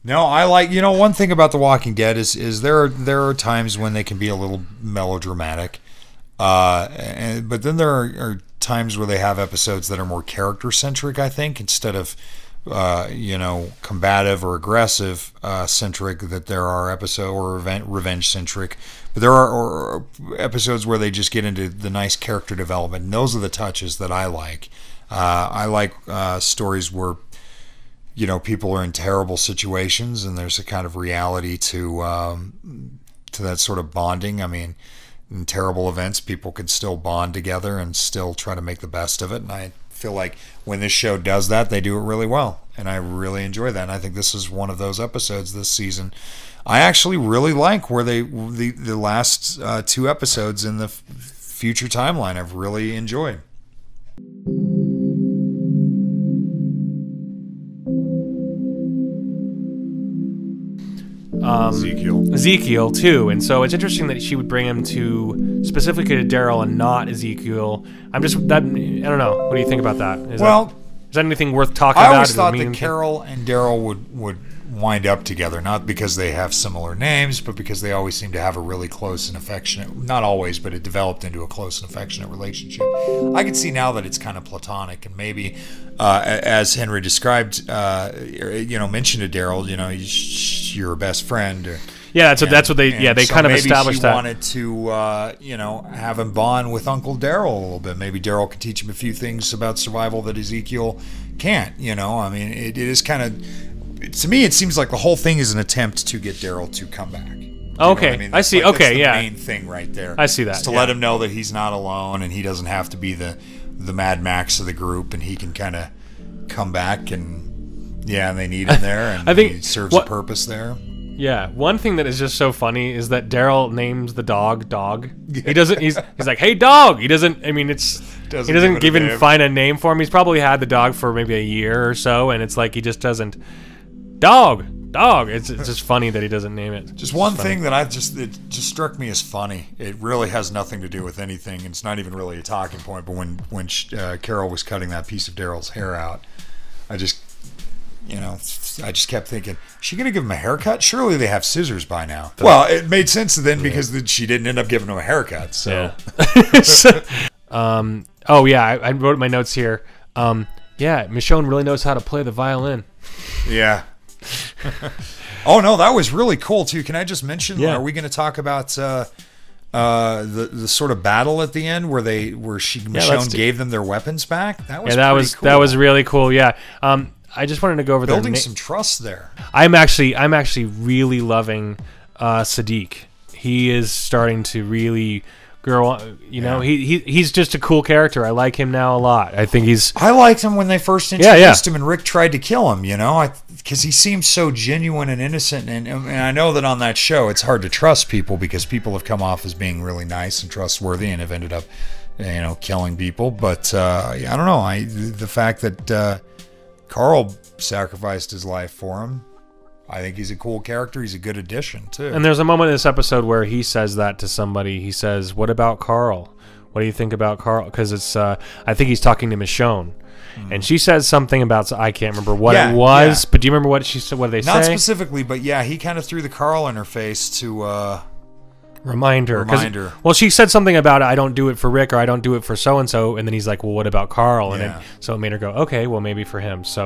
No, I like, one thing about The Walking Dead is there are times when they can be a little melodramatic, but then there are times where they have episodes that are more character centric. I think instead of combative or aggressive centric, that there are episode or revenge centric, but there are episodes where they just get into the nice character development. And those are the touches that I like. I like stories where people are in terrible situations and there's a kind of reality to that sort of bonding. I mean, in terrible events, people can still bond together and still try to make the best of it. And I feel like when this show does that, they do it really well. And I really enjoy that. And I think this is one of those episodes this season. I actually really like where the last 2 episodes in the future timeline I've really enjoyed. Ezekiel too, and so it's interesting that she would bring him to specifically to Daryl and not Ezekiel. I don't know. What do you think about that? Is that anything worth talking about? I always thought that Carol and Daryl would wind up together, not because they have similar names, but because they always seem to have a really close and affectionate, not always, but it developed into a close and affectionate relationship. I can see now that it's kind of platonic, and maybe, as Henry described, mentioned to Daryl, you're a best friend. That's what they kind of established that. Maybe she wanted to, have him bond with Uncle Daryl a little bit. Maybe Daryl could teach him a few things about survival that Ezekiel can't, I mean, it is kind of... To me, it seems like the whole thing is an attempt to get Daryl to come back. Okay, I see. That's the main thing right there. I see that. To let him know that he's not alone and he doesn't have to be the Mad Max of the group, and he can kind of come back and they need him there, and I think he serves a purpose there. Yeah, one thing that is just so funny is that Daryl names the dog. He doesn't. He's like, "Hey, dog." He doesn't. I mean, he doesn't even find a name for him. He's probably had the dog for maybe a year or so, and it's like he just doesn't. Dog. It's just funny that he doesn't name it. Just one thing that it just struck me as funny. It really has nothing to do with anything. And it's not even really a talking point. But when Carol was cutting that piece of Daryl's hair out, I just kept thinking, is she going to give him a haircut? Surely they have scissors by now. Well, it made sense then because she didn't end up giving him a haircut. So, I wrote my notes here. Michonne really knows how to play the violin. Yeah. Oh no, that was really cool too. Can I just mention? Yeah. Are we going to talk about the sort of battle at the end where Michonne gave them their weapons back? That was cool. That was really cool. Yeah. I just wanted to go over building some trust there. I'm actually really loving Sadiq. He is starting to really grow. He's just a cool character. I like him now a lot. I liked him when they first introduced him and Rick tried to kill him, because he seems so genuine and innocent. And I know that on that show it's hard to trust people because people have come off as being really nice and trustworthy and have ended up, killing people. But I don't know. The fact that Carl sacrificed his life for him, I think he's a cool character. He's a good addition, too. And there's a moment in this episode where he says that to somebody. He says, "What about Carl? What do you think about Carl?" Because it's, I think he's talking to Michonne. And she says something about, I can't remember what it was, but do you remember what she said? What did they say? Not specifically, but he kind of threw the Carl in her face to... Remind her. Well, she said something about, I don't do it for Rick, or I don't do it for so-and-so, and then he's like, well, what about Carl? And then, so it made her go, okay, well, maybe for him. So